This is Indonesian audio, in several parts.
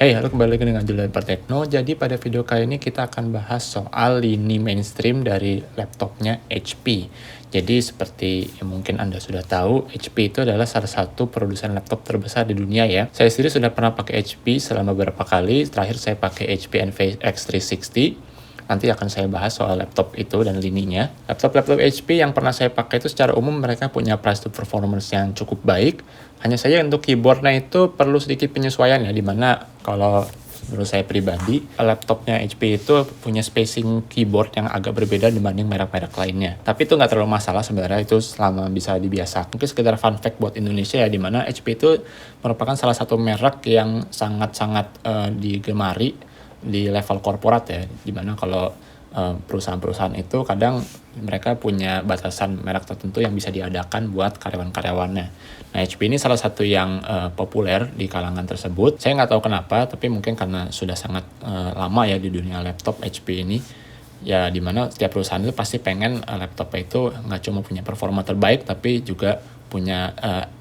Halo, kembali lagi dengan Julian Tekno. Jadi pada video kali ini kita akan bahas soal lini mainstream dari laptopnya HP. Jadi seperti yang mungkin Anda sudah tahu, HP itu adalah salah satu produsen laptop terbesar di dunia ya. Saya sendiri sudah pernah pakai HP selama beberapa kali. Terakhir saya pakai HP Envy X360. Nanti akan saya bahas soal laptop itu dan lininya. Laptop-laptop HP yang pernah saya pakai itu secara umum mereka punya price to performance yang cukup baik. Hanya saja untuk keyboardnya itu perlu sedikit penyesuaian ya, dimana kalau menurut saya pribadi, laptopnya HP itu punya spacing keyboard yang agak berbeda dibanding merek-merek lainnya. Tapi itu nggak terlalu masalah sebenarnya, itu selama bisa dibiasakan. Mungkin sekedar fun fact buat Indonesia ya, dimana HP itu merupakan salah satu merek yang sangat-sangat digemari di level korporat ya, dimana kalau perusahaan-perusahaan itu kadang mereka punya batasan merek tertentu yang bisa diadakan buat karyawan-karyawannya. Nah, HP ini salah satu yang populer di kalangan tersebut. Saya nggak tahu kenapa, tapi mungkin karena sudah sangat lama ya di dunia laptop HP ini. Ya, dimana setiap perusahaan itu pasti pengen laptopnya itu nggak cuma punya performa terbaik, tapi juga punya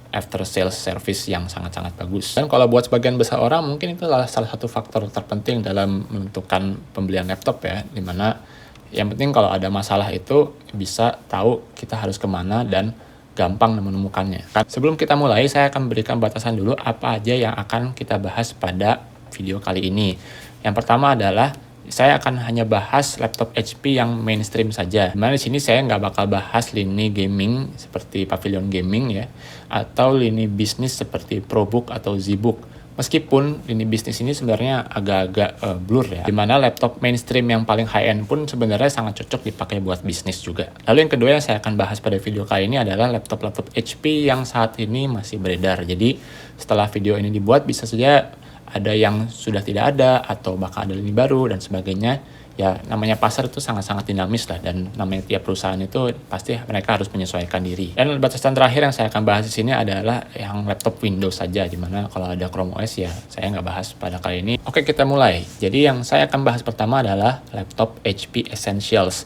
after sales service yang sangat-sangat bagus. Dan kalau buat sebagian besar orang mungkin itu adalah salah satu faktor terpenting dalam menentukan pembelian laptop ya, dimana yang penting kalau ada masalah itu bisa tahu kita harus kemana dan gampang menemukannya. Sebelum kita mulai, saya akan berikan batasan dulu apa aja yang akan kita bahas pada video kali ini. Yang pertama adalah saya akan hanya bahas laptop HP yang mainstream saja. Dimana di sini saya nggak bakal bahas lini gaming seperti Pavilion Gaming ya, atau lini bisnis seperti ProBook atau ZBook. Meskipun lini bisnis ini sebenarnya agak-agak blur ya, dimana laptop mainstream yang paling high-end pun sebenarnya sangat cocok dipakai buat bisnis juga. Lalu yang kedua yang saya akan bahas pada video kali ini adalah laptop-laptop HP yang saat ini masih beredar. Jadi setelah video ini dibuat bisa saja ada yang sudah tidak ada atau bahkan ada lini baru dan sebagainya. Ya, namanya pasar itu sangat-sangat dinamis lah, dan namanya tiap perusahaan itu pasti mereka harus menyesuaikan diri. Dan batasan terakhir yang saya akan bahas di sini adalah yang laptop Windows saja, dimana kalau ada Chrome OS ya saya nggak bahas pada kali ini. Oke, kita mulai. Jadi yang saya akan bahas pertama adalah laptop HP Essentials.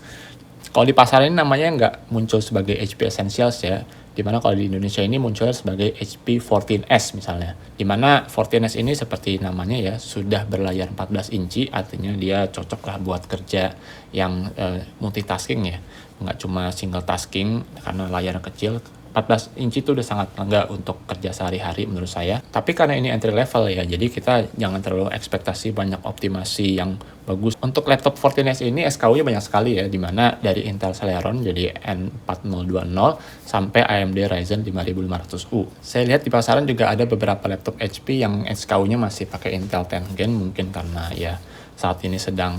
Kalau di pasar ini namanya nggak muncul sebagai HP Essentials ya, dimana kalau di Indonesia ini muncul sebagai HP 14S misalnya. Dimana 14S ini seperti namanya ya, sudah berlayar 14 inci, artinya dia cocok lah buat kerja yang multitasking ya, nggak cuma single tasking karena layar kecil. 14 inci itu udah sangat enggak untuk kerja sehari-hari menurut saya. Tapi karena ini entry level ya, jadi kita jangan terlalu ekspektasi banyak optimasi yang bagus. Untuk laptop 14S ini SKU-nya banyak sekali ya, dimana dari Intel Celeron jadi N4020 sampai AMD Ryzen 5500U. Saya lihat di pasaran juga ada beberapa laptop HP yang SKU-nya masih pakai Intel 10 Gen, mungkin karena ya saat ini sedang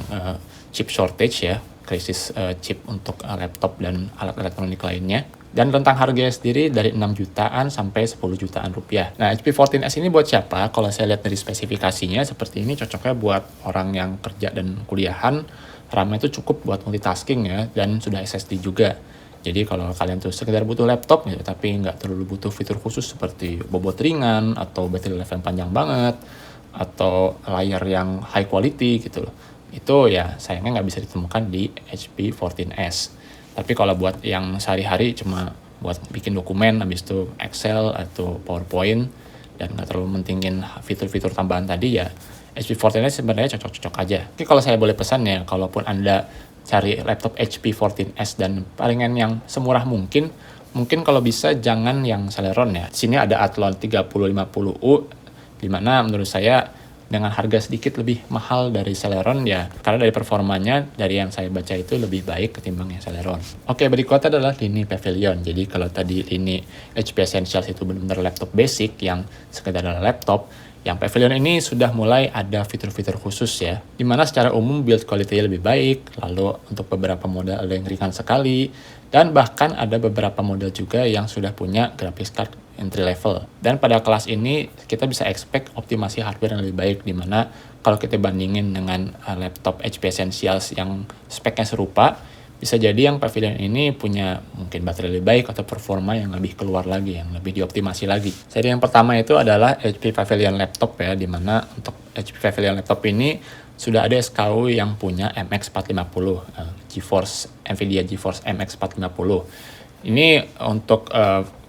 chip shortage ya, krisis chip untuk laptop dan alat elektronik lainnya. Dan rentang harganya sendiri dari 6 jutaan sampai 10 jutaan rupiah. Nah, HP 14S ini buat siapa? Kalau saya lihat dari spesifikasinya seperti ini, cocoknya buat orang yang kerja dan kuliahan. RAM-nya itu cukup buat multitasking ya, dan sudah SSD juga. Jadi kalau kalian tuh sekedar butuh laptop gitu, tapi nggak terlalu butuh fitur khusus seperti bobot ringan, atau battery life yang panjang banget, atau layar yang high quality gitu loh, itu ya sayangnya nggak bisa ditemukan di HP 14S. Tapi kalau buat yang sehari-hari cuma buat bikin dokumen, habis itu Excel atau PowerPoint, dan nggak terlalu mentingin fitur-fitur tambahan tadi ya, HP 14S sebenarnya cocok-cocok aja. Tapi kalau saya boleh pesan ya, kalaupun Anda cari laptop HP 14S dan palingan yang semurah mungkin kalau bisa jangan yang Celeron ya. Di sini ada Athlon 3050U, dimana menurut saya dengan harga sedikit lebih mahal dari Celeron ya, karena dari performanya dari yang saya baca itu lebih baik ketimbang yang Celeron. Oke, berikutnya adalah lini Pavilion. Jadi kalau tadi lini HP Essentials itu benar-benar laptop basic yang sekedar adalah laptop, yang Pavilion ini sudah mulai ada fitur-fitur khusus ya, dimana secara umum build quality-nya lebih baik, lalu untuk beberapa model ada yang ringan sekali, dan bahkan ada beberapa model juga yang sudah punya graphics card entry level. Dan pada kelas ini kita bisa expect optimasi hardware yang lebih baik, dimana kalau kita bandingin dengan laptop HP Essentials yang speknya serupa, bisa jadi yang Pavilion ini punya mungkin baterai lebih baik atau performa yang lebih keluar lagi, yang lebih dioptimasi lagi. Jadi yang pertama itu adalah HP Pavilion Laptop ya, dimana untuk HP Pavilion Laptop ini sudah ada SKU yang punya MX450, NVIDIA GeForce MX450. Ini untuk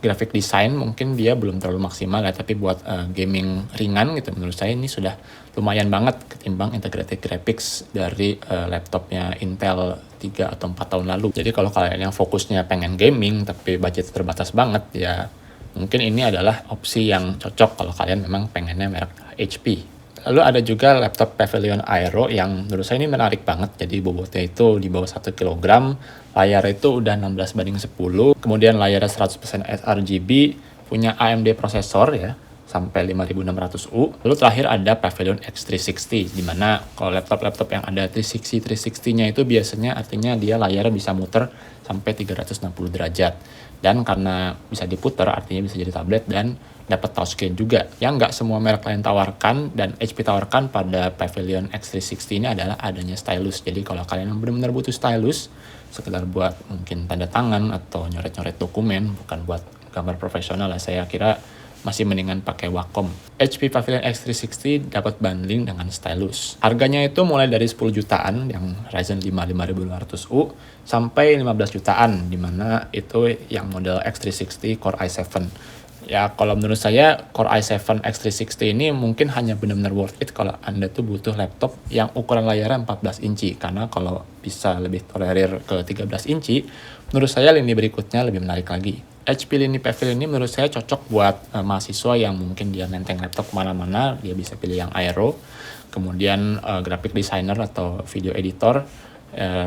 graphic design mungkin dia belum terlalu maksimal ya, tapi buat gaming ringan gitu menurut saya ini sudah lumayan banget ketimbang integrated graphics dari laptopnya Intel 3 atau 4 tahun lalu. Jadi kalau kalian yang fokusnya pengen gaming tapi budget terbatas banget ya, mungkin ini adalah opsi yang cocok kalau kalian memang pengennya merek HP. Lalu ada juga laptop Pavilion Aero yang menurut saya ini menarik banget. Jadi bobotnya itu di bawah 1 kilogram, layar itu udah 16:10, kemudian layarnya 100% sRGB, punya AMD prosesor ya, sampai 5600U. Lalu terakhir ada Pavilion X360, di mana kalau laptop-laptop yang ada 360-nya itu biasanya artinya dia layarnya bisa muter sampai 360 derajat. Dan karena bisa diputer artinya bisa jadi tablet dan dapat touchscreen juga. Yang nggak semua merek lain tawarkan dan HP tawarkan pada Pavilion X360 ini adalah adanya stylus. Jadi kalau kalian benar-benar butuh stylus, sekedar buat mungkin tanda tangan atau nyoret-nyoret dokumen, bukan buat gambar profesional lah, saya kira masih mendingan pakai Wacom. HP Pavilion X360 dapat bundling dengan stylus. Harganya itu mulai dari 10 jutaan yang Ryzen 5 5200U sampai 15 jutaan, dimana itu yang model X360 Core i7. Ya kalau menurut saya Core i7 X360 ini mungkin hanya benar-benar worth it kalau Anda tuh butuh laptop yang ukuran layarnya 14 inci. Karena kalau bisa lebih tolerir ke 13 inci, menurut saya lini berikutnya lebih menarik lagi. HP lini Pavilion ini menurut saya cocok buat mahasiswa yang mungkin dia nenteng laptop kemana-mana, dia bisa pilih yang Aero. Kemudian graphic designer atau video editor,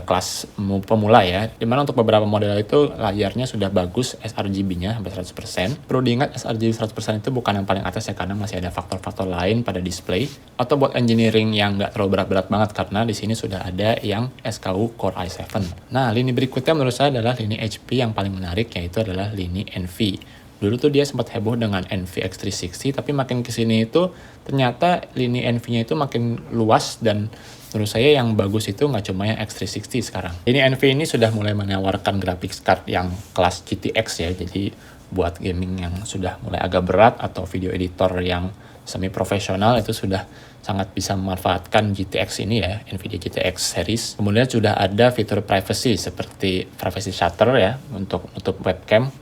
kelas pemula ya, dimana untuk beberapa model itu layarnya sudah bagus sRGB-nya sampai 100%. Perlu diingat sRGB 100% itu bukan yang paling atas ya, karena masih ada faktor-faktor lain pada display. Atau buat engineering yang nggak terlalu berat-berat banget, karena di sini sudah ada yang SKU Core i7. Nah, lini berikutnya menurut saya adalah lini HP yang paling menarik, yaitu adalah lini Envy. Dulu tuh dia sempat heboh dengan Envy X360, tapi makin kesini itu ternyata lini Envy-nya itu makin luas, dan menurut saya yang bagus itu nggak cuma yang X360 sekarang. Ini Envy ini sudah mulai menawarkan graphics card yang kelas GTX ya, jadi buat gaming yang sudah mulai agak berat atau video editor yang semi profesional itu sudah sangat bisa memanfaatkan GTX ini ya, Nvidia GTX series. Kemudian sudah ada fitur privacy seperti privacy shutter ya untuk nutup webcam,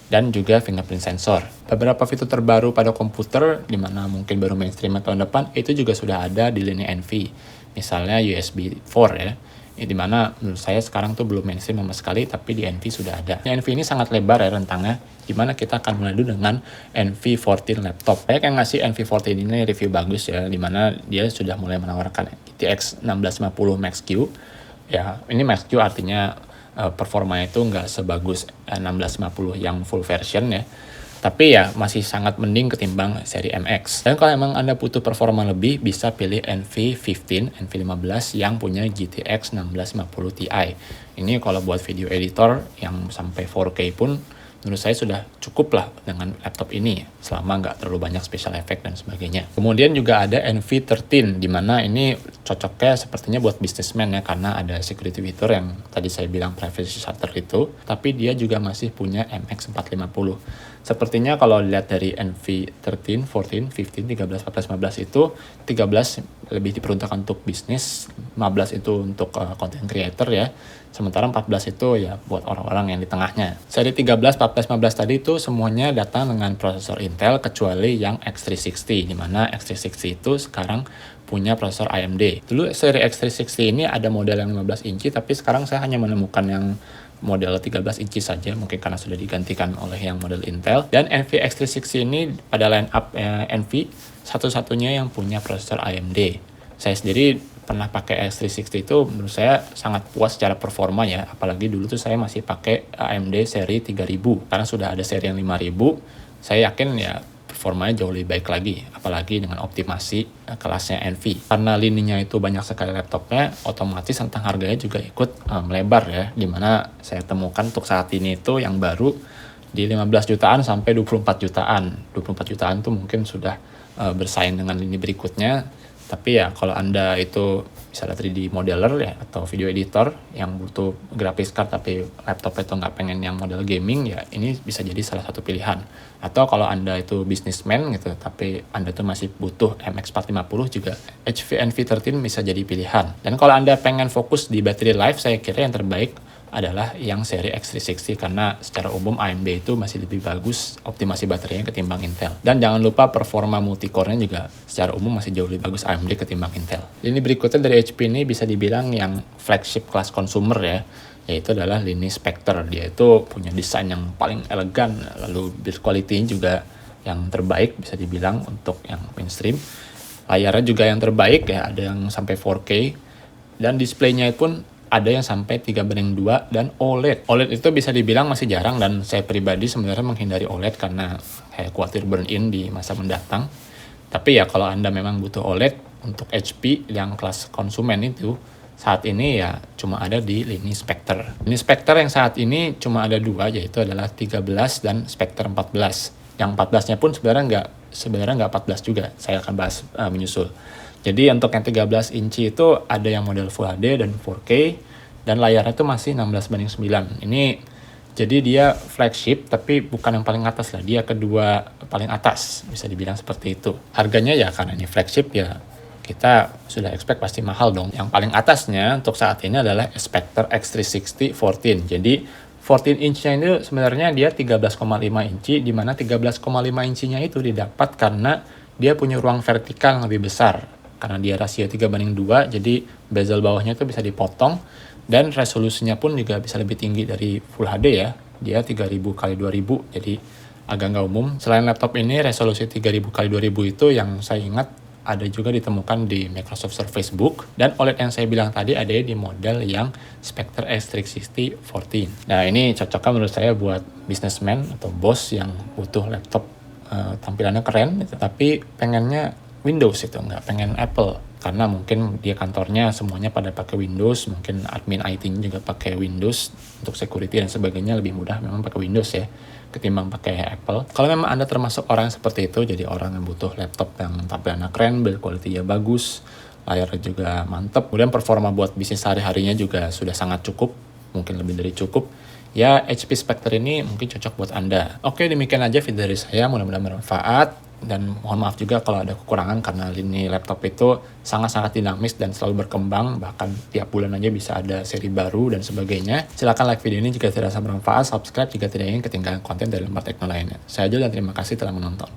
dan juga fingerprint sensor. Beberapa fitur terbaru pada komputer, di mana mungkin baru mainstream tahun depan, itu juga sudah ada di lini Envy. Misalnya USB 4 ya, di mana menurut saya sekarang tuh belum mainstream sama sekali, tapi di Envy sudah ada. Envy ini sangat lebar ya rentangnya, di mana kita akan mulai dulu dengan NV14 laptop. Saya yang ngasih NV14 ini review bagus ya, di mana dia sudah mulai menawarkan GTX 1650 Max-Q. Ya, ini Max-Q artinya performanya itu nggak sebagus 1650 yang full version ya, tapi ya masih sangat mending ketimbang seri MX. Dan kalau emang Anda butuh performa lebih, bisa pilih NV15, NV15 yang punya GTX 1650 Ti. Ini kalau buat video editor yang sampai 4K pun menurut saya sudah cukup lah dengan laptop ini, selama nggak terlalu banyak special effect dan sebagainya. Kemudian juga ada NV13, di mana ini cocoknya sepertinya buat businessman ya, karena ada security feature yang tadi saya bilang privacy shutter itu, tapi dia juga masih punya MX450. Sepertinya kalau dilihat dari NV13, 14, 15, 13, 14, 15 itu 13 lebih diperuntukkan untuk bisnis, 15 itu untuk content creator ya, sementara 14 itu ya buat orang-orang yang di tengahnya. Seri 13, 14, 15 tadi itu semuanya datang dengan prosesor Intel kecuali yang X360, di mana X360 itu sekarang punya prosesor AMD. Dulu seri X360 ini ada model yang 15 inci, tapi sekarang saya hanya menemukan yang model 13 inci saja, mungkin karena sudah digantikan oleh yang model Intel. Dan Envy X360 ini pada line up Envy satu-satunya yang punya prosesor AMD. Saya sendiri pernah pakai X360 itu, menurut saya sangat puas secara performa ya, apalagi dulu tuh saya masih pakai AMD seri 3000, karena sudah ada seri yang 5000, saya yakin ya performanya jauh lebih baik lagi, apalagi dengan optimasi kelasnya Envy. Karena lininya itu banyak sekali laptopnya, otomatis tentang harganya juga ikut melebar ya, dimana saya temukan untuk saat ini itu yang baru di 15 jutaan sampai 24 jutaan. 24 jutaan tuh mungkin sudah bersaing dengan lini berikutnya. Tapi ya kalau Anda itu misalnya 3D modeler ya, atau video editor yang butuh graphics card tapi laptop itu nggak pengen yang model gaming ya, ini bisa jadi salah satu pilihan. Atau kalau Anda itu businessman gitu tapi Anda tuh masih butuh MX450 juga, HP NV13 bisa jadi pilihan. Dan kalau Anda pengen fokus di battery life, saya kira yang terbaik adalah yang seri X360 karena secara umum AMD itu masih lebih bagus optimasi baterainya ketimbang Intel. Dan jangan lupa performa multicore-nya juga secara umum masih jauh lebih bagus AMD ketimbang Intel. Ini berikutnya dari HP ini bisa dibilang yang flagship kelas consumer ya, yaitu adalah lini Spectre. Dia itu punya desain yang paling elegan, lalu build quality juga yang terbaik bisa dibilang untuk yang mainstream. Layarnya juga yang terbaik ya, ada yang sampai 4K, dan displaynya pun ada yang sampai 3:2 dan OLED. OLED itu bisa dibilang masih jarang dan saya pribadi sebenarnya menghindari OLED karena saya khawatir burn in di masa mendatang. Tapi ya kalau Anda memang butuh OLED untuk HP yang kelas konsumen itu, saat ini ya cuma ada di lini Spectre. Lini Spectre yang saat ini cuma ada dua, yaitu adalah 13 dan Spectre 14. Yang 14-nya pun sebenarnya nggak 14 juga. Saya akan bahas menyusul. Jadi untuk yang 13 inci itu ada yang model Full HD dan 4K, dan layarnya itu masih 16:9. Ini jadi dia flagship tapi bukan yang paling atas lah, dia kedua paling atas, bisa dibilang seperti itu. Harganya ya karena ini flagship ya kita sudah expect pasti mahal dong. Yang paling atasnya untuk saat ini adalah Spectre X360 14. Jadi 14 inch-nya itu sebenarnya dia 13,5 inci, di mana 13,5 inchinya itu didapat karena dia punya ruang vertikal yang lebih besar. Karena dia rasio 3:2, jadi bezel bawahnya itu bisa dipotong, dan resolusinya pun juga bisa lebih tinggi dari Full HD ya. Dia 3000x2000, jadi agak nggak umum. Selain laptop ini, resolusi 3000x2000 itu yang saya ingat ada juga ditemukan di Microsoft Surface Book, dan OLED yang saya bilang tadi ada di model yang Spectre X360 14. Nah ini cocoknya menurut saya buat businessman atau bos yang butuh laptop tampilannya keren, tapi pengennya Windows itu, nggak pengen Apple. Karena mungkin dia kantornya semuanya pada pakai Windows, mungkin admin IT-nya juga pakai Windows, untuk security dan sebagainya lebih mudah memang pakai Windows ya, ketimbang pakai Apple. Kalau memang Anda termasuk orang yang seperti itu, jadi orang yang butuh laptop yang tampilannya keren, build quality-nya bagus, layarnya juga mantep, kemudian performa buat bisnis sehari-harinya juga sudah sangat cukup, mungkin lebih dari cukup, ya HP Spectre ini mungkin cocok buat Anda. Oke, demikian aja video dari saya, mudah-mudahan bermanfaat. Dan mohon maaf juga kalau ada kekurangan karena lini laptop itu sangat-sangat dinamis dan selalu berkembang, bahkan tiap bulan aja bisa ada seri baru dan sebagainya. Silahkan like video ini jika dirasa bermanfaat, subscribe jika tidak ingin ketinggalan konten dari Lembar Tekno lainnya. Saya Jul dan terima kasih telah menonton.